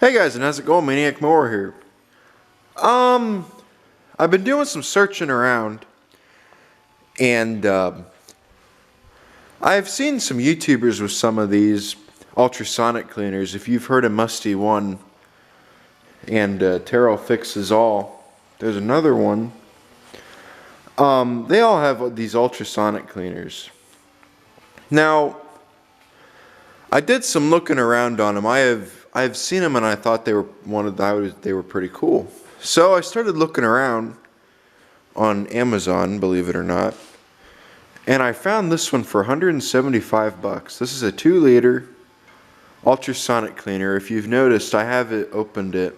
Hey guys, and how's it going? Maniac Mower here. I've been doing some searching around, and I've seen some YouTubers with some of these ultrasonic cleaners. If you've heard of Musty One and Terrell Fixes All, there's another one. They all have these ultrasonic cleaners. Now, I did some looking around on them. I've seen them and I thought they were they were pretty cool. So I started looking around on Amazon, believe it or not, and I found this one for 175 bucks. This is a 2-liter ultrasonic cleaner. If you've noticed, I opened it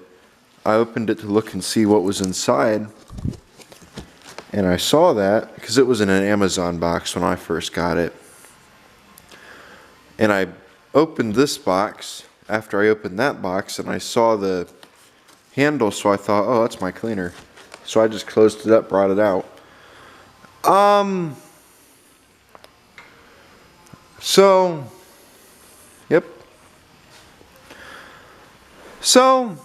to look and see what was inside, and I saw that because it was in an Amazon box when I first got it. And I opened this box after I opened that box, and I saw the handle, so I thought, oh, that's my cleaner. So I just closed it up, brought it out. Yep. So,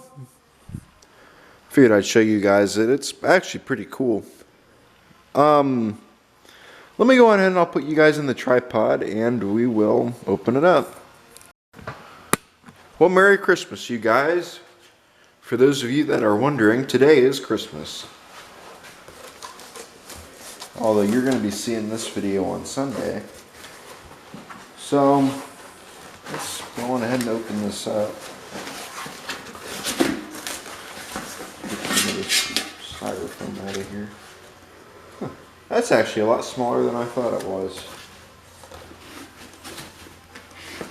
figured I'd show you guys that it's actually pretty cool. Let me go ahead and I'll put you guys in the tripod and we will open it up. Well, Merry Christmas, you guys. For those of you that are wondering, today is Christmas. Although you're going to be seeing this video on Sunday. So, let's go on ahead and open this up. Get this styrofoam out of here. That's actually a lot smaller than I thought it was.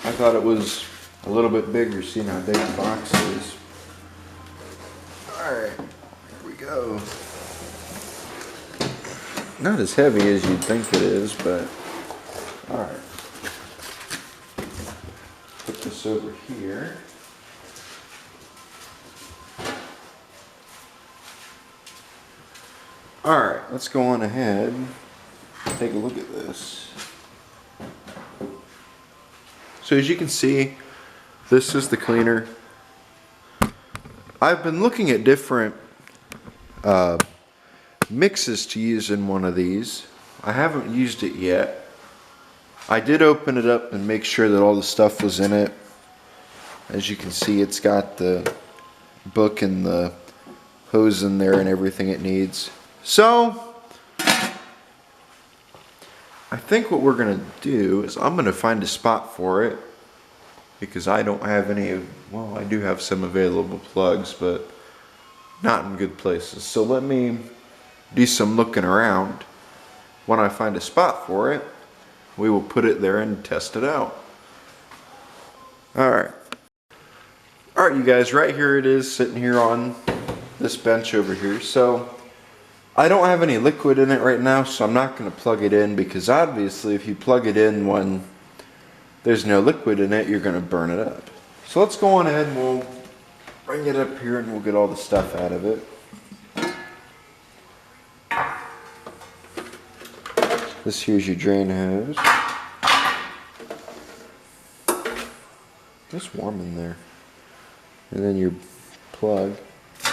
I thought it was a little bit bigger, seeing how big the box is. Alright, here we go. Not as heavy as you'd think it is, but alright. Put this over here. Alright, let's go on ahead and take a look at this. So as you can see, this is the cleaner. I've been looking at different mixes to use in one of these. I haven't used it yet. I did open it up and make sure that all the stuff was in it. As you can see, it's got the book and the hose in there and everything it needs. So, I think what we're going to do is I'm going to find a spot for it, because I don't have any, well, I do have some available plugs, but not in good places. So let me do some looking around. When I find a spot for it, we will put it there and test it out. Alright, you guys, right here it is, sitting here on this bench over here. So I don't have any liquid in it right now, so I'm not going to plug it in, because obviously if you plug it in when there's no liquid in it, you're going to burn it up. So let's go on ahead and we'll bring it up here and we'll get all the stuff out of it. This here's your drain hose. It's warm in there. And then your plug. I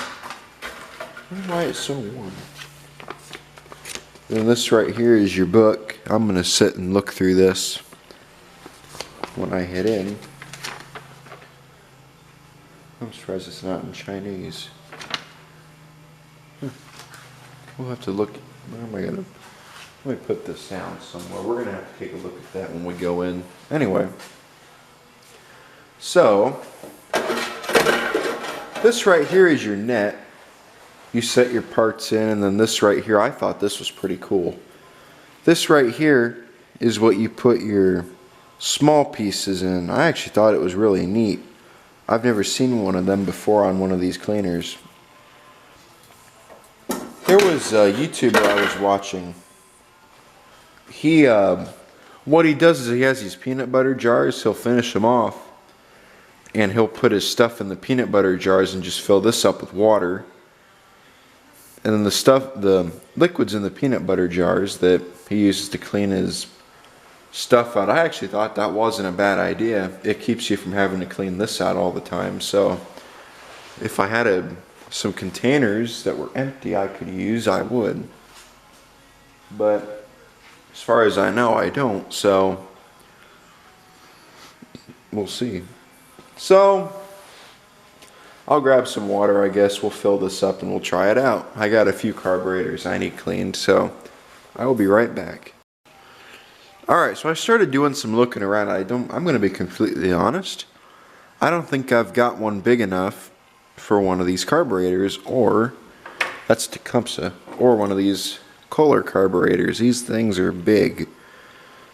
don't know why it's so warm. And this right here is your book. I'm going to sit and look through this when I hit in. I'm surprised it's not in Chinese. We'll have to look. Where am I going to? Let me put this down somewhere. We're going to have to take a look at that when we go in. Anyway. So, this right here is your net. You set your parts in, and then this right here, I thought this was pretty cool. This right here is what you put your small pieces in. I actually thought it was really neat. I've never seen one of them before on one of these cleaners. There was a YouTuber I was watching. What he does is he has these peanut butter jars. He'll finish them off, and he'll put his stuff in the peanut butter jars and just fill this up with water. And then the liquids in the peanut butter jars that he uses to clean his stuff out. I actually thought that wasn't a bad idea. It keeps you from having to clean this out all the time. So If I had some containers that were empty I could use, I would. But as far as I know, I don't, so we'll see. So I'll grab some water, I guess. We'll fill this up and we'll try it out. I got a few carburetors I need cleaned, so I will be right back. Alright, so I started doing some looking around. I'm going to be completely honest. I don't think I've got one big enough for one of these carburetors, or that's Tecumseh, or one of these Kohler carburetors. These things are big.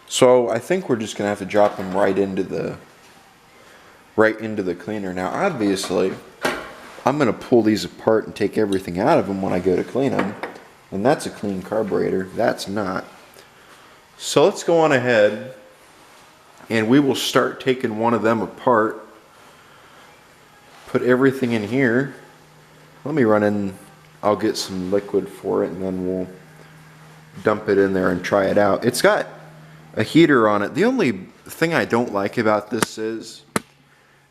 So I think we're just going to have to drop them right into the cleaner. Now obviously I'm going to pull these apart and take everything out of them when I go to clean them. And that's a clean carburetor. That's not. So let's go on ahead and we will start taking one of them apart. Put everything in here. Let me run in. I'll get some liquid for it and then we'll dump it in there and try it out. It's got a heater on it. The only thing I don't like about this is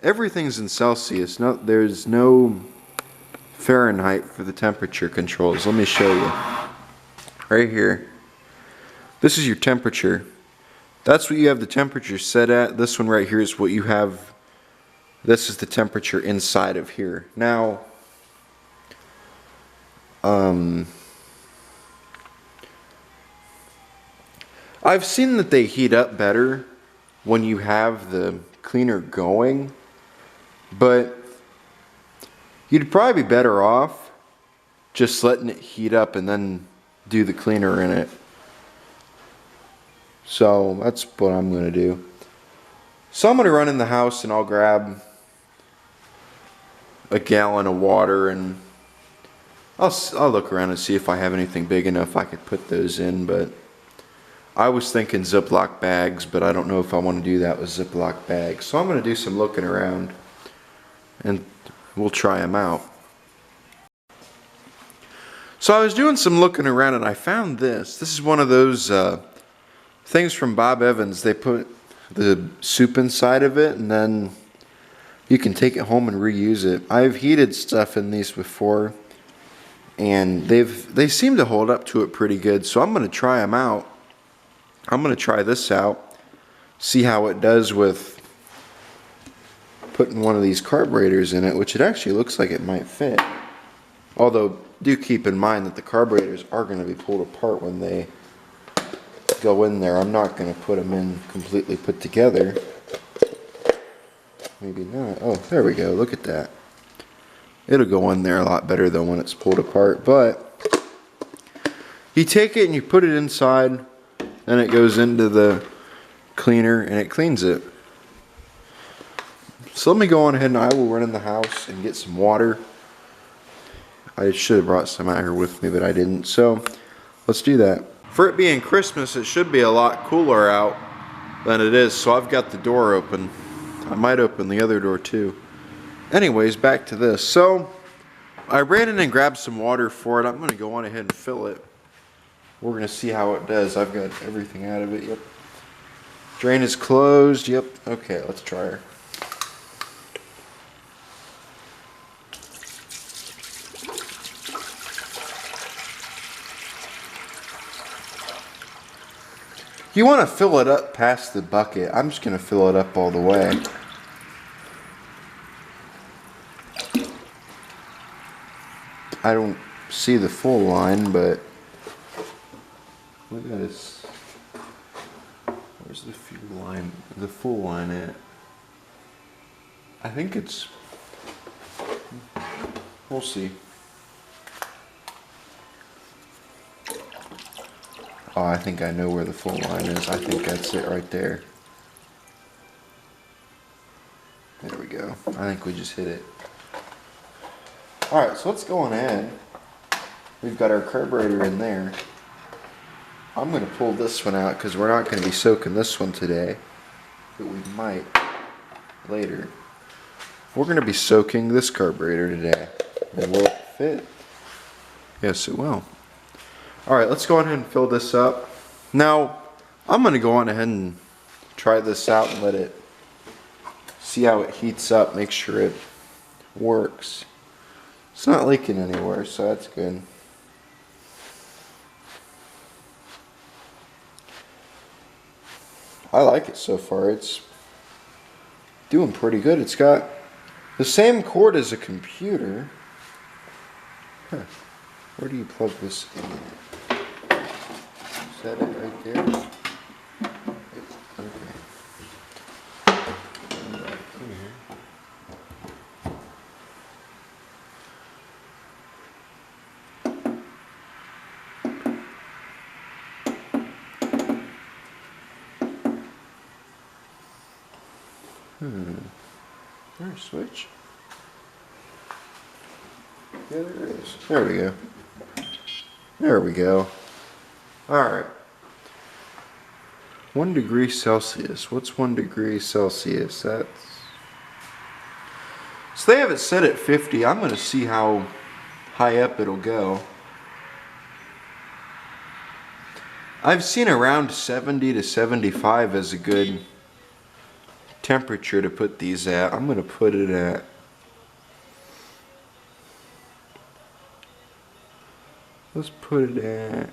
everything's in Celsius. There's no Fahrenheit for the temperature controls. Let me show you. Right here. This is your temperature. That's what you have the temperature set at. This one right here is what you have. This is the temperature inside of here. Now, I've seen that they heat up better when you have the cleaner going, but you'd probably be better off just letting it heat up and then do the cleaner in it. So that's what I'm going to do. So I'm going to run in the house and I'll grab a gallon of water and I'll look around and see if I have anything big enough I could put those in, but I was thinking Ziploc bags, but I don't know if I want to do that with Ziploc bags. So I'm going to do some looking around and we'll try them out. So I was doing some looking around and I found this. This is one of those things from Bob Evans. They put the soup inside of it and then you can take it home and reuse it. I've heated stuff in these before and they seem to hold up to it pretty good. So I'm going to try them out. I'm going to try this out, see how it does with putting one of these carburetors in it, which it actually looks like it might fit. Although, do keep in mind that the carburetors are going to be pulled apart when they go in there. I'm not going to put them in completely put together. Maybe not. Oh, there we go. Look at that. It'll go in there a lot better than when it's pulled apart. But you take it and you put it inside, and it goes into the cleaner and it cleans it. So let me go on ahead and I will run in the house and get some water. I should have brought some out here with me, but I didn't. So let's do that. For it being Christmas, it should be a lot cooler out than it is. So I've got the door open. I might open the other door too. Anyways, back to this. So I ran in and grabbed some water for it. I'm going to go on ahead and fill it. We're going to see how it does. I've got everything out of it. Yep. Drain is closed. Yep. Okay, let's try her. You want to fill it up past the bucket. I'm just going to fill it up all the way. I don't see the full line, but look at this. Where's the fuel line? The full line at? I think it's. We'll see. Oh, I think I know where the full line is. I think that's it right there. There we go. I think we just hit it. Alright, so let's go on ahead. We've got our carburetor in there. I'm going to pull this one out because we're not going to be soaking this one today. But we might later. We're going to be soaking this carburetor today. And will it fit? Yes, it will. Alright, let's go ahead and fill this up. Now, I'm going to go on ahead and try this out and let it see how it heats up, make sure it works. It's not leaking anywhere, so that's good. I like it so far. It's doing pretty good. It's got the same cord as a computer. Huh. Where do you plug this in? Is that it right there? Okay. Back here. There's a switch. Yeah, there is. There we go. There we go. Alright. 1 degree Celsius. What's 1 degree Celsius? That's... So they have it set at 50. I'm going to see how high up it'll go. I've seen around 70 to 75 as a good temperature to put these at. I'm going to put it at... Let's put it at...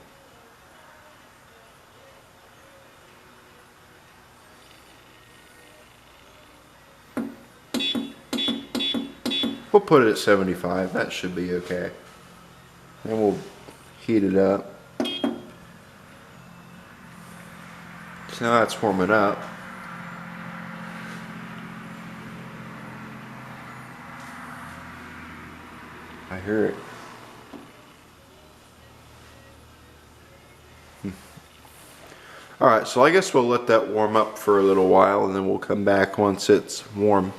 We'll put it at 75. That should be okay. And we'll heat it up. So now that's warming up. I hear it. Alright, so I guess we'll let that warm up for a little while and then we'll come back once it's warm.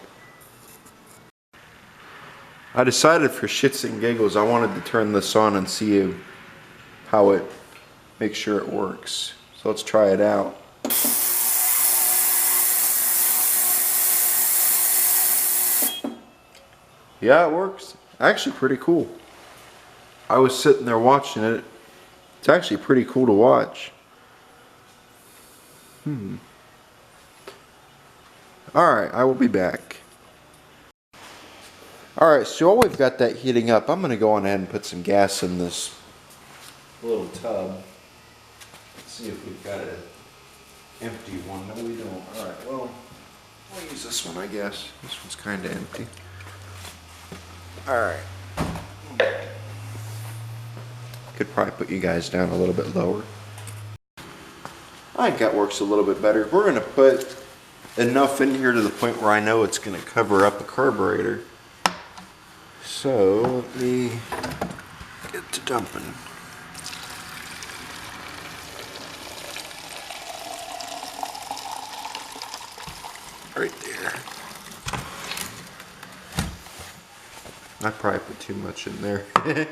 I decided for shits and giggles I wanted to turn this on and see how it, make sure it works. So let's try it out. Yeah, it works. Actually pretty cool. I was sitting there watching it. It's actually pretty cool to watch. Alright, I will be back. Alright, so while we've got that heating up, I'm going to go on ahead and put some gas in this little tub. Let's see if we've got an empty one. No, we don't. Alright, well, we'll use this one, I guess. This one's kind of empty. Alright. Could probably put you guys down a little bit lower. I think that works a little bit better. We're going to put enough in here to the point where I know it's going to cover up the carburetor. So let me get to dumping. Right there. I probably put too much in there. I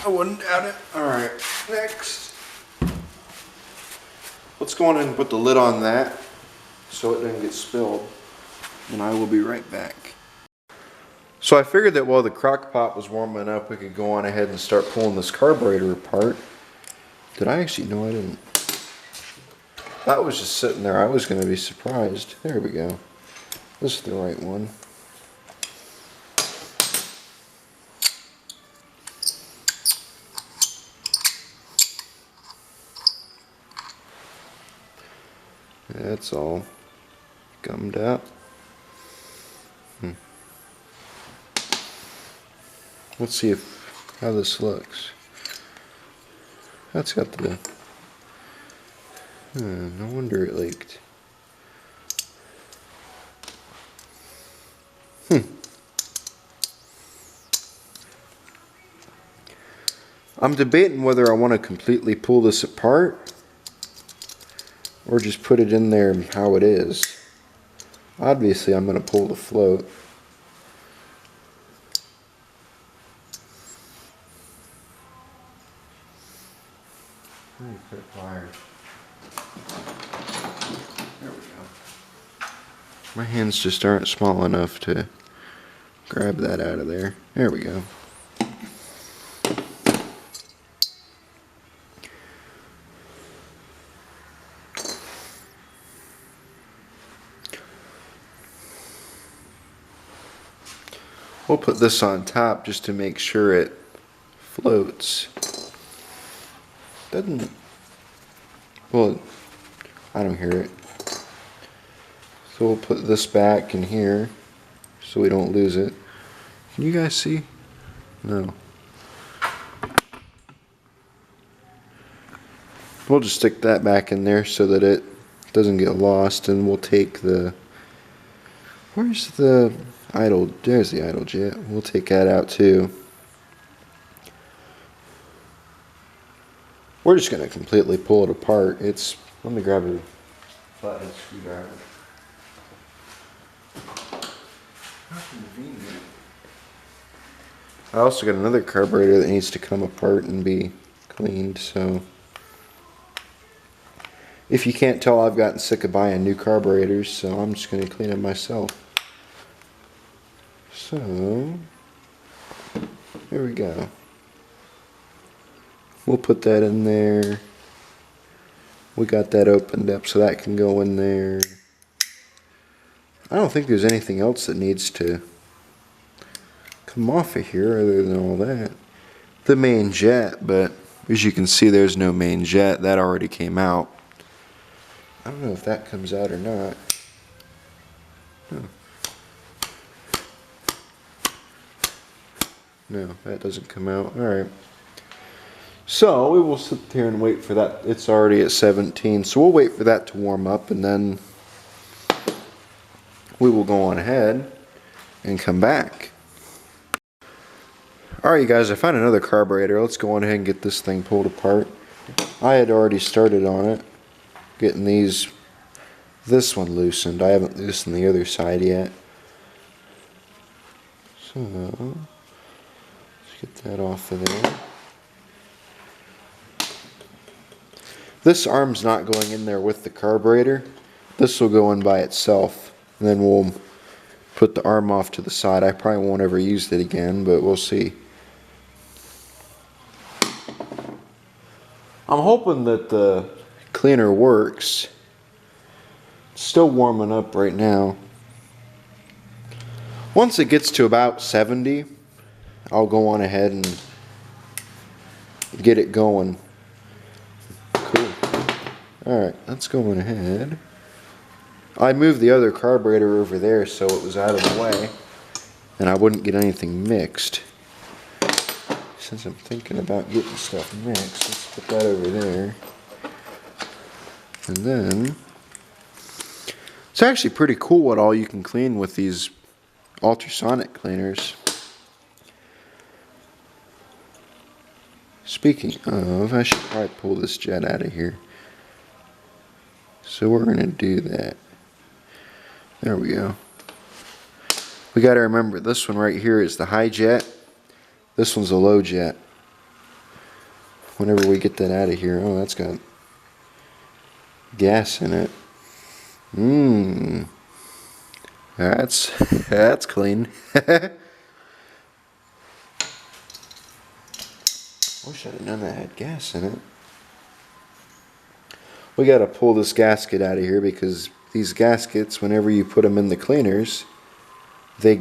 wouldn't doubt it. Alright, next. Let's go on and put the lid on that so it doesn't get spilled. And I will be right back. So I figured that while the crock pot was warming up, we could go on ahead and start pulling this carburetor apart. Did I actually? No, I didn't. That was just sitting there. I was going to be surprised. There we go. This is the right one. That's all gummed up. Let's see how this looks. That's got the... no wonder it leaked. I'm debating whether I want to completely pull this apart or just put it in there how it is. Obviously I'm going to pull the float. Put wire. There we go. My hands just aren't small enough to grab that out of there. There we go. We'll put this on top just to make sure it floats. Doesn't, well, I don't hear it. So we'll put this back in here so we don't lose it. Can you guys see? No. We'll just stick that back in there so that it doesn't get lost, and we'll take the, where's the idle, there's the idle jet. We'll take that out too. We're just going to completely pull it apart. Let me grab a flathead screwdriver. How convenient. I also got another carburetor that needs to come apart and be cleaned, so if you can't tell, I've gotten sick of buying new carburetors, so I'm just going to clean it myself. So, here we go. We'll put that in there. We got that opened up so that can go in there. I don't think there's anything else that needs to come off of here other than all that. The main jet, but as you can see, there's no main jet. That already came out. I don't know if that comes out or not. No, that doesn't come out. Alright. So we will sit here and wait for that. It's already at 17, so we'll wait for that to warm up, and then we will go on ahead and come back. Alright you guys, I found another carburetor. Let's go on ahead and get this thing pulled apart. I had already started on it, getting this one loosened. I haven't loosened the other side yet. So, let's get that off of there. This arm's not going in there with the carburetor. This will go in by itself. And then we'll put the arm off to the side. I probably won't ever use it again, but we'll see. I'm hoping that the cleaner works. It's still warming up right now. Once it gets to about 70, I'll go on ahead and get it going. Cool. Alright, let's go on ahead. I moved the other carburetor over there so it was out of the way and I wouldn't get anything mixed. Since I'm thinking about getting stuff mixed, let's put that over there. And then, it's actually pretty cool what all you can clean with these ultrasonic cleaners. Speaking of, I should probably pull this jet out of here. So we're going to do that. There we go. We got to remember this one right here is the high jet. This one's a low jet. Whenever we get that out of here, oh, that's got gas in it. That's clean. Wish I'd have known that had gas in it. We got to pull this gasket out of here because these gaskets, whenever you put them in the cleaners, they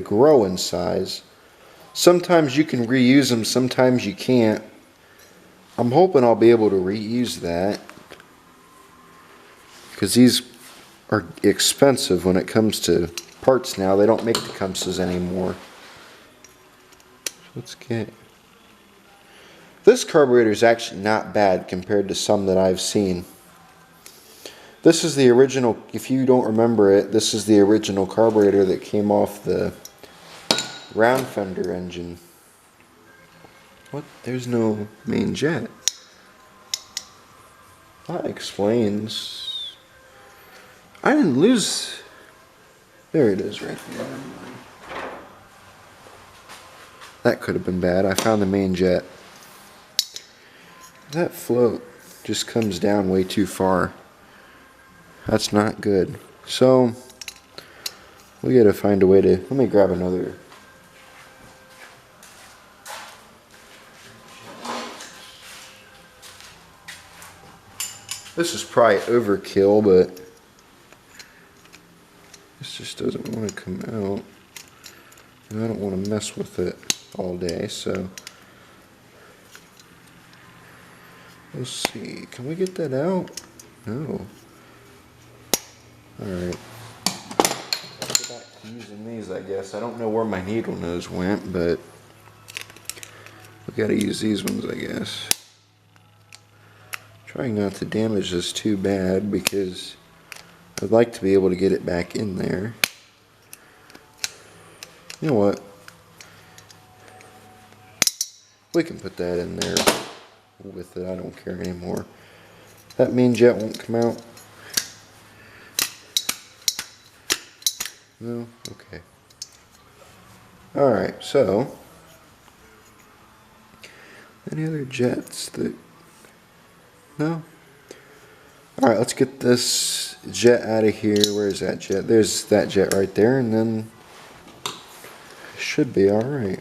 grow in size. Sometimes you can reuse them, sometimes you can't. I'm hoping I'll be able to reuse that because these are expensive when it comes to parts now. They don't make the Tecumsehs anymore. Let's get... This carburetor is actually not bad compared to some that I've seen. This is the original, if you don't remember it, this is the original carburetor that came off the round fender engine. What? There's no main jet. That explains. I didn't lose. There it is right there. That could have been bad. I found the main jet. That float just comes down way too far. That's not good. So we gotta find a way to, let me grab another. This is probably overkill, but it's just doesn't want to come out. And I don't want to mess with it all day, so let's see. Can we get that out? No. Alright. I'll go back to using these, I guess. I don't know where my needle nose went, but we gotta use these ones, I guess. Trying not to damage this too bad because I'd like to be able to get it back in there. You know what? We can put that in there with it. I don't care anymore. That mean jet won't come out. No? Okay. Alright, so any other jets that... No? Alright, let's get this jet out of here. Where's that jet? There's that jet right there, and then should be alright.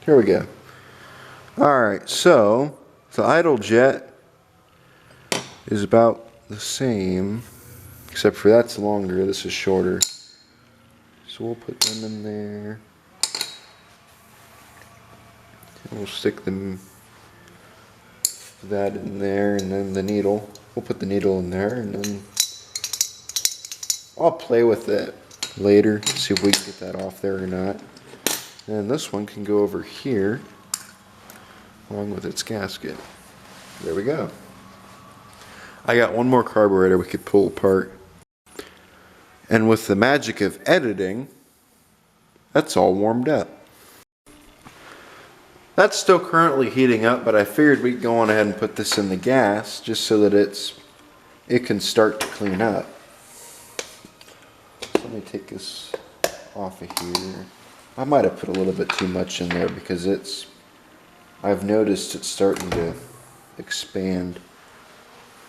Here we go. Alright, so the idle jet is about the same, except for that's longer, this is shorter. So we'll put them in there. And we'll stick them that in there, and then the needle. We'll put the needle in there, and then I'll play with it later, see if we can get that off there or not. And this one can go over here along with its gasket. There we go. I got one more carburetor we could pull apart. And with the magic of editing, that's all warmed up. That's still currently heating up, but I figured we'd go on ahead and put this in the gas just so that it can start to clean up. So let me take this off of here. I might have put a little bit too much in there because I've noticed it's starting to expand.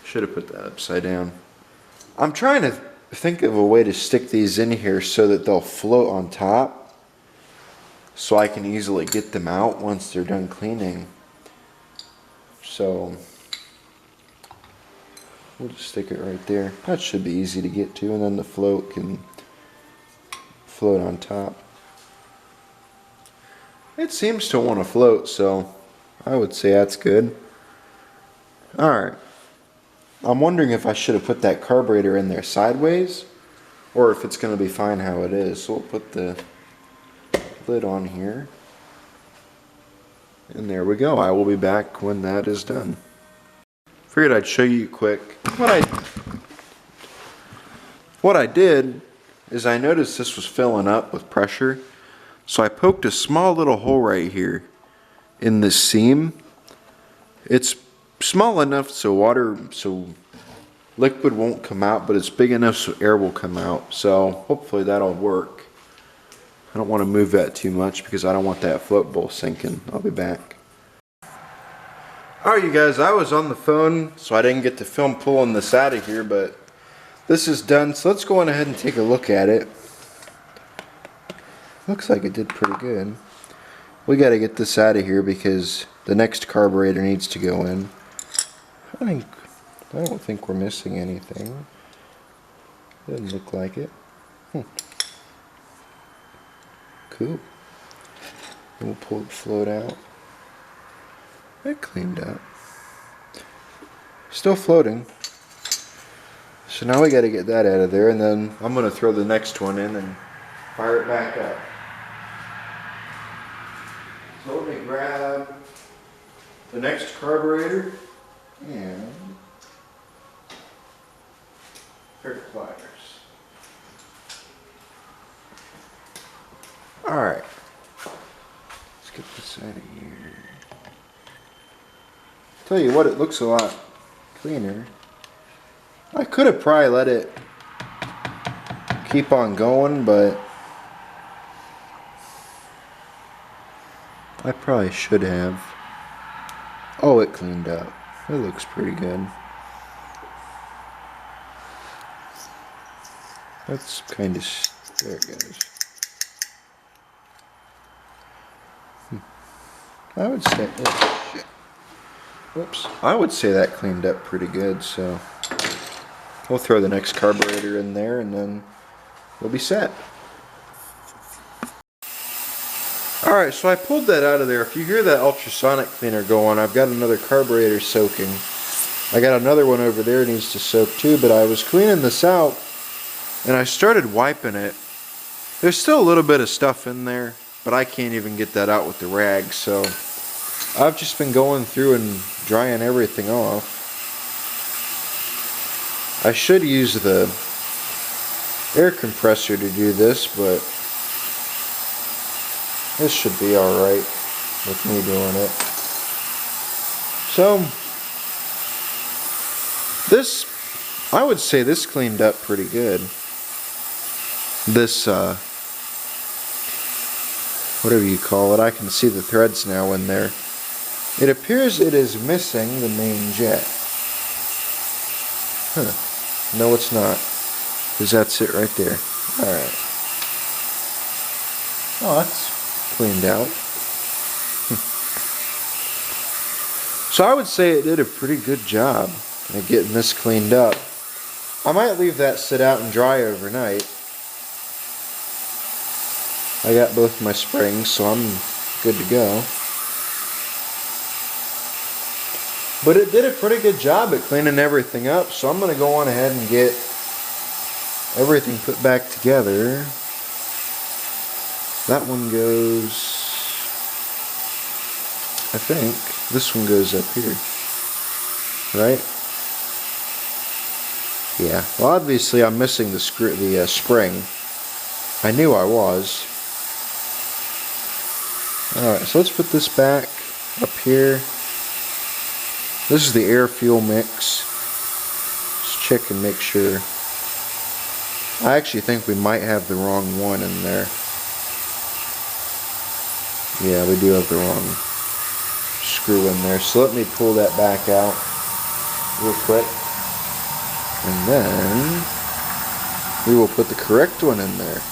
Should have put that upside down. I'm trying to think of a way to stick these in here so that they'll float on top, so I can easily get them out once they're done cleaning. So we'll just stick it right there. That should be easy to get to, and then the float can float on top. It seems to want to float, so I would say that's good. Alright. I'm wondering if I should have put that carburetor in there sideways, or if it's going to be fine how it is. So we'll put the lid on here. And there we go. I will be back when that is done. Figured I'd show you quick. What I did is I noticed this was filling up with pressure. So I poked a small little hole right here in this seam. It's small enough so liquid won't come out, but it's big enough so air will come out. So hopefully that'll work. I don't want to move that too much because I don't want that float bowl sinking. I'll be back. Alright you guys, I was on the phone so I didn't get to film pulling this out of here, but this is done. So let's go on ahead and take a look at it. Looks like it did pretty good. We got to get this out of here because the next carburetor needs to go in. I don't think we're missing anything. Doesn't look like it. Cool. And we'll pull the float out. That cleaned up. Still floating. So now we got to get that out of there, and then I'm going to throw the next one in and fire it back up. So let me grab the next carburetor and pair of pliers. Alright, let's get this out of here. Tell you what, it looks a lot cleaner. I could have probably let it keep on going, but I probably should have. Oh, it cleaned up. It looks pretty good. That's kind of... there it goes. I would say, oh, shit. Whoops. I would say that cleaned up pretty good, so we'll throw the next carburetor in there and then we'll be set. Alright, so I pulled that out of there. If you hear that ultrasonic cleaner go on, I've got another carburetor soaking. I got another one over there that needs to soak too, but I was cleaning this out and I started wiping it. There's still a little bit of stuff in there, but I can't even get that out with the rag, so I've just been going through and drying everything off. I should use the air compressor to do this, but this should be alright with me doing it. So, this, I would say this cleaned up pretty good. This, whatever you call it, I can see the threads now in there. It appears it is missing the main jet. Huh. No, it's not. Because that's it right there. Alright. Oh, that's cleaned out. So I would say it did a pretty good job at getting this cleaned up. I might leave that sit out and dry overnight. I got both my springs, so I'm good to go. But it did a pretty good job at cleaning everything up, so I'm going to go on ahead and get everything put back together. That one goes, I think, this one goes up here, right? Yeah, well obviously I'm missing the spring. I knew I was. Alright, so let's put this back up here. This is the air fuel mix. Let's check and make sure. I actually think we might have the wrong one in there. Yeah, we do have the wrong screw in there. So let me pull that back out real quick. And then we will put the correct one in there.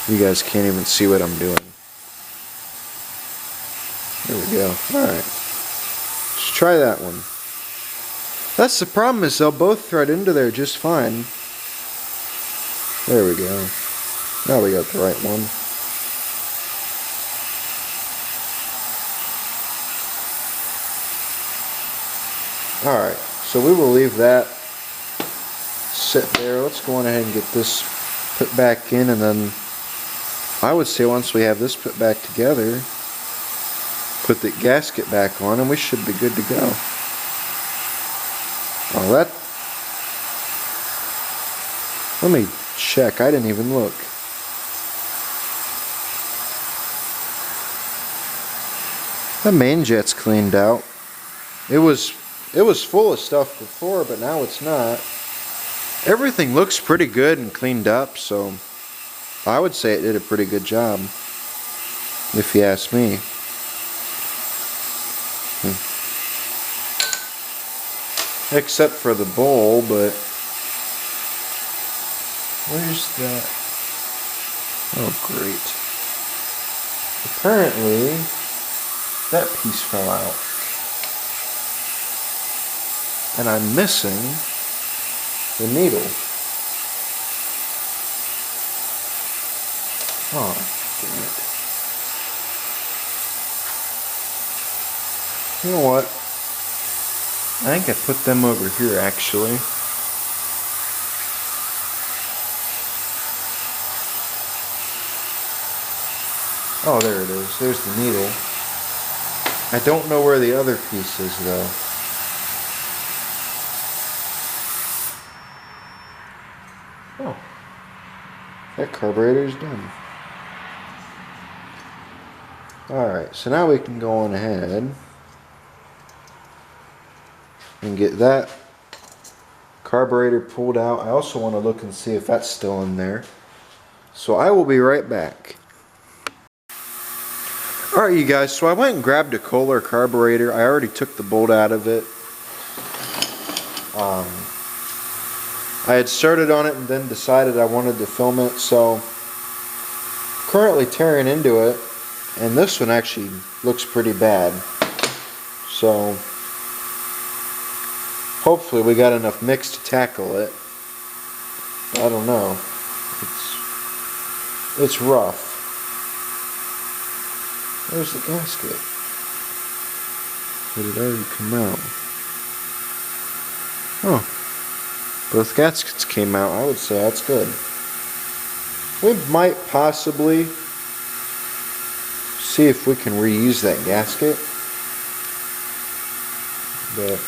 You guys can't even see what I'm doing. There we go. Alright. Let's try that one. That's the problem, is they'll both thread into there just fine. There we go. Now we got the right one. Alright, so we will leave that sit there. Let's go on ahead and get this put back in, and then I would say once we have this put back together, put the gasket back on and we should be good to go. Oh, that, let me check, I didn't even look. The main jet's cleaned out. It was full of stuff before, but now it's not. Everything looks pretty good and cleaned up, so I would say it did a pretty good job, if you ask me. Except for the bowl, but where's that? Oh, great. Apparently, that piece fell out. And I'm missing the needle. Oh, damn it. You know what? I think I put them over here, actually. Oh, there it is. There's the needle. I don't know where the other piece is, though. Oh. That carburetor's done. Alright, so now we can go on ahead and get that carburetor pulled out. I also want to look and see if that's still in there. So I will be right back. Alright, you guys, so I went and grabbed a Kohler carburetor. I already took the bolt out of it. I had started on it and then decided I wanted to film it, so currently tearing into it, and this one actually looks pretty bad. So hopefully we got enough mix to tackle it. I don't know. It's rough. Where's the gasket? Did it already come out? Oh, both gaskets came out. I would say that's good. We might possibly see if we can reuse that gasket. But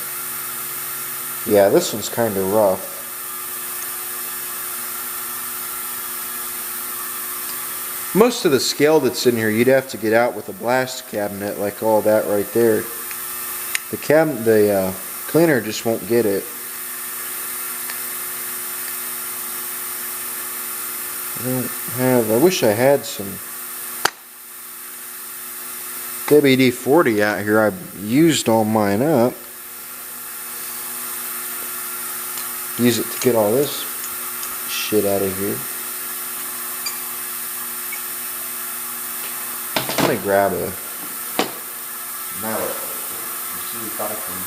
yeah, this one's kind of rough. Most of the scale that's in here you'd have to get out with a blast cabinet, like all that right there. The cleaner just won't get it. I wish I had some WD-40 out here. I used all mine up. Use it to get all this shit out of here. I'm gonna grab a mallet and see if I can.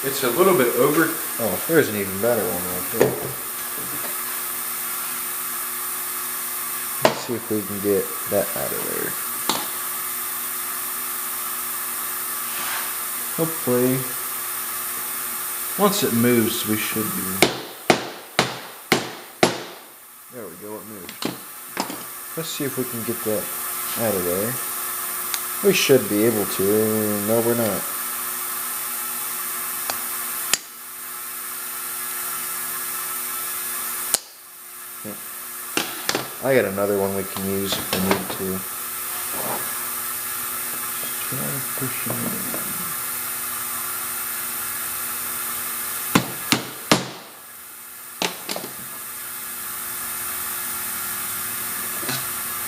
It's a little bit over. Oh, there's an even better one right there. Let's see if we can get that out of there. Hopefully, once it moves, we should be. There we go, it moved. Let's see if we can get that out of there. We should be able to. No, we're not. I got another one we can use if we need to. Try pushing it in.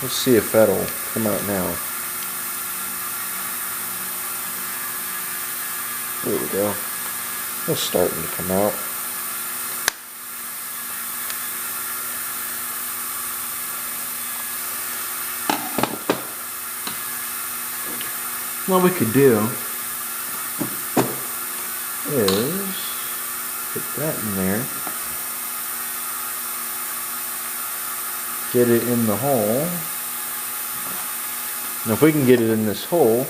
Let's see if that'll come out now. There we go. It's starting to come out. What we could do is put that in there. Get it in the hole. Now if we can get it in this hole,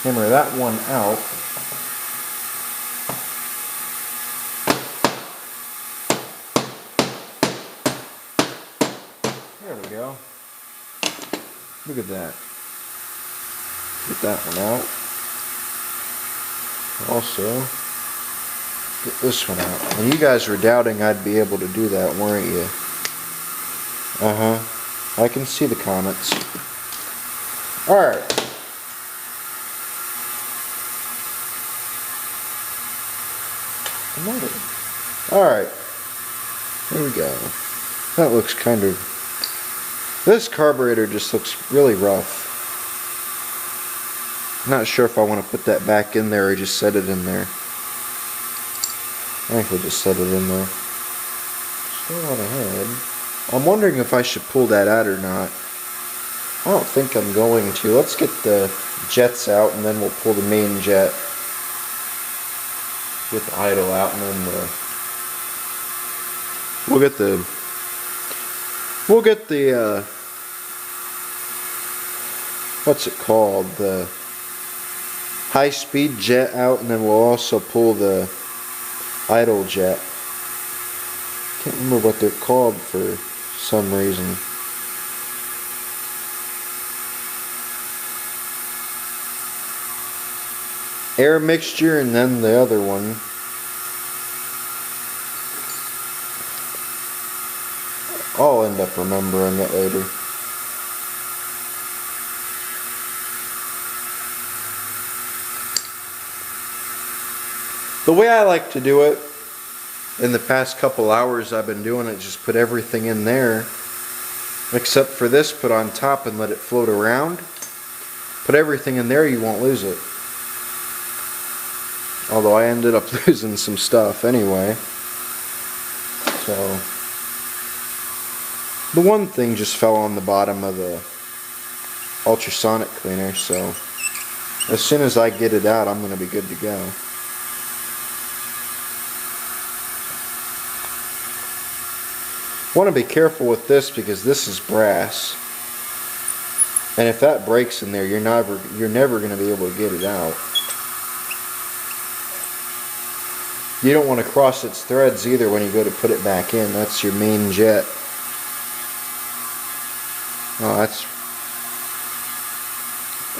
hammer that one out. There we go. Look at that. Get that one out. Also, get this one out. And you guys were doubting I'd be able to do that, weren't you? Uh-huh. I can see the comments. Alright. Alright. There we go. That looks kind of... This carburetor just looks really rough. Not sure if I want to put that back in there or just set it in there. I think we'll just set it in there. Still on ahead. I'm wondering if I should pull that out or not. I don't think I'm going to. Let's get the jets out and then we'll pull the main jet. Get the idle out and then we'll get the what's it called? The high-speed jet out, and then we'll also pull the idle jet. Can't remember what they're called for some reason. Air mixture and then the other one. I'll end up remembering it later. The way I like to do it, in the past couple hours I've been doing it, just put everything in there, except for this, put on top and let it float around. Put everything in there, you won't lose it. Although I ended up losing some stuff anyway. So the one thing just fell on the bottom of the ultrasonic cleaner, so as soon as I get it out, I'm going to be good to go. Want to be careful with this because this is brass, and if that breaks in there, you're never going to be able to get it out. You don't want to cross its threads either when you go to put it back in. That's your main jet. Oh,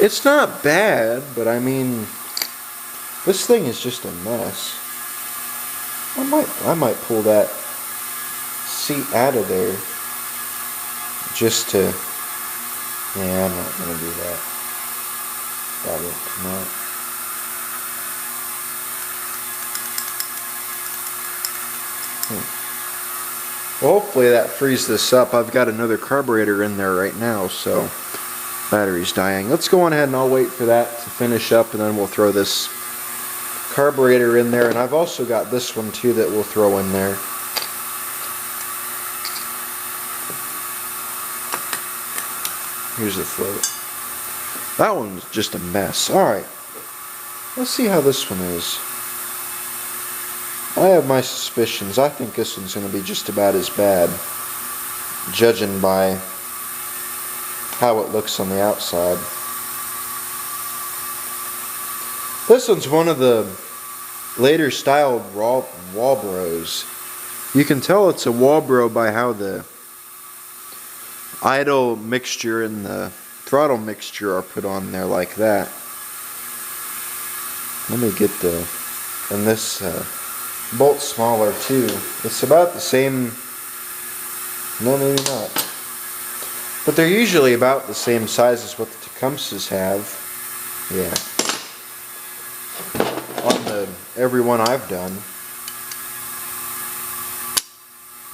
it's not bad, but I mean, this thing is just a mess. I might pull that seat out of there just to, yeah, I'm not going to do that. That won't come out. Well, hopefully that frees this up. I've got another carburetor in there right now, so battery's dying. Let's go on ahead and I'll wait for that to finish up, and then we'll throw this carburetor in there. And I've also got this one too that we'll throw in there. Here's the float. That one's just a mess. Alright, let's see how this one is. I have my suspicions. I think this one's going to be just about as bad, judging by how it looks on the outside. This one's one of the later styled Walbros. You can tell it's a Walbro by how the idle mixture and the throttle mixture are put on there like that. Let me get the, and this bolt's smaller too. It's about the same, no maybe not, but they're usually about the same size as what the Tecumsehs have. Yeah, on every one I've done.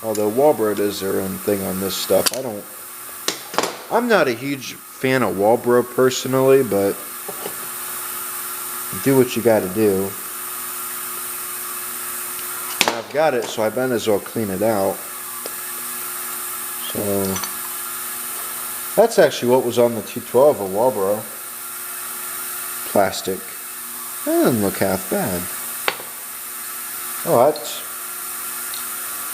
Although Walbro does their own thing on this stuff. I'm not a huge fan of Walbro personally, but do what you gotta do. And I've got it, so I might as well clean it out. So that's actually what was on the 212 of Walbro. Plastic. That doesn't look half bad. Oh, that's,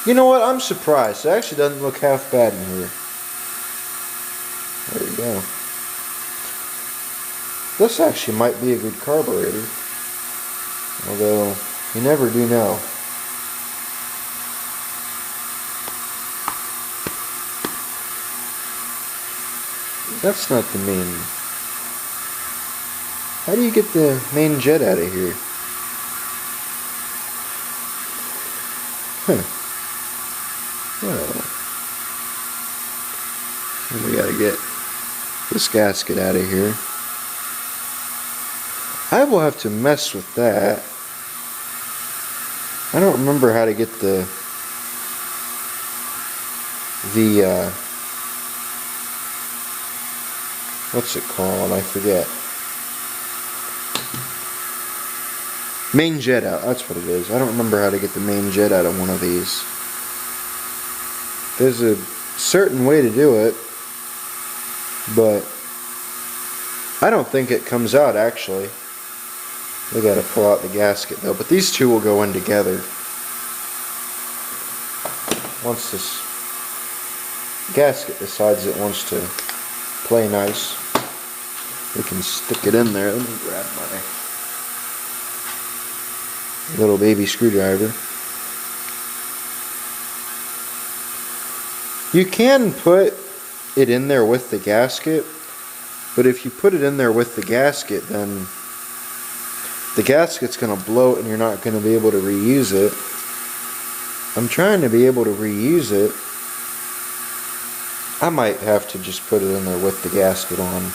you know what, I'm surprised. It actually doesn't look half bad in here. There you go. This actually might be a good carburetor, although you never do know. That's not the main. How do you get the main jet out of here? Huh. Well, we gotta get this gasket out of here. I will have to mess with that. I don't remember how to get the what's it called? I forget. Main jet out. That's what it is. I don't remember how to get the main jet out of one of these. There's a certain way to do it, but I don't think it comes out actually. We gotta pull out the gasket though, but these two will go in together. Once this gasket decides it wants to play nice, we can stick it in there. Let me grab my little baby screwdriver. You can put it in there with the gasket, but if you put it in there with the gasket, then the gasket's going to bloat and you're not going to be able to reuse it. I'm trying to be able to reuse it. I might have to just put it in there with the gasket on,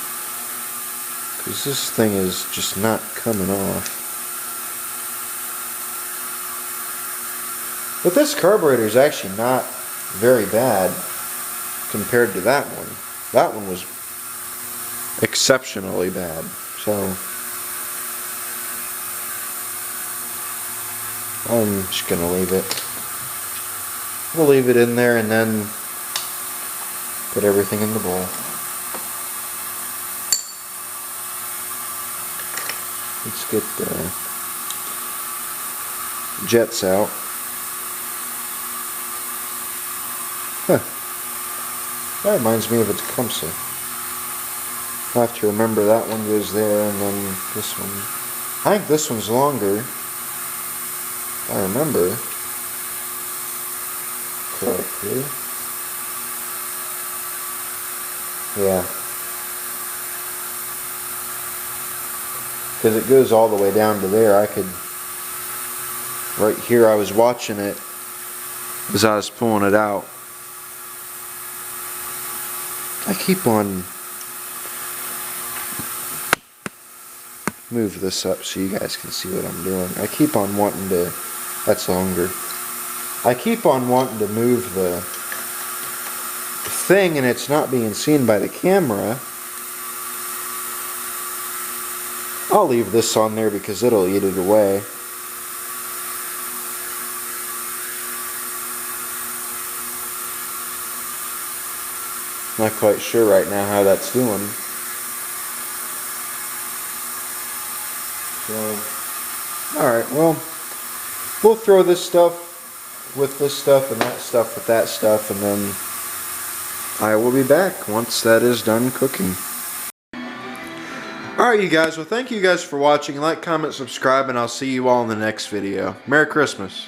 because this thing is just not coming off. But this carburetor is actually not very bad compared to that one. That one was exceptionally bad. So I'm just gonna leave it. We'll leave it in there and then put everything in the bowl. Let's get the jets out. Huh. That reminds me of a Tecumseh. I have to remember that one goes there and then this one. I think this one's longer. I remember correctly. Yeah. Because it goes all the way down to there. I could, right here I was watching it as I was pulling it out. I keep on, move this up so you guys can see what I'm doing. I keep on wanting to, that's longer. I keep on wanting to move the thing and it's not being seen by the camera. I'll leave this on there because it'll eat it away. Not quite sure right now how that's doing. So, alright, well, we'll throw this stuff with this stuff and that stuff with that stuff, and then I will be back once that is done cooking. Alright you guys, well thank you guys for watching. Like, comment, subscribe, and I'll see you all in the next video. Merry Christmas.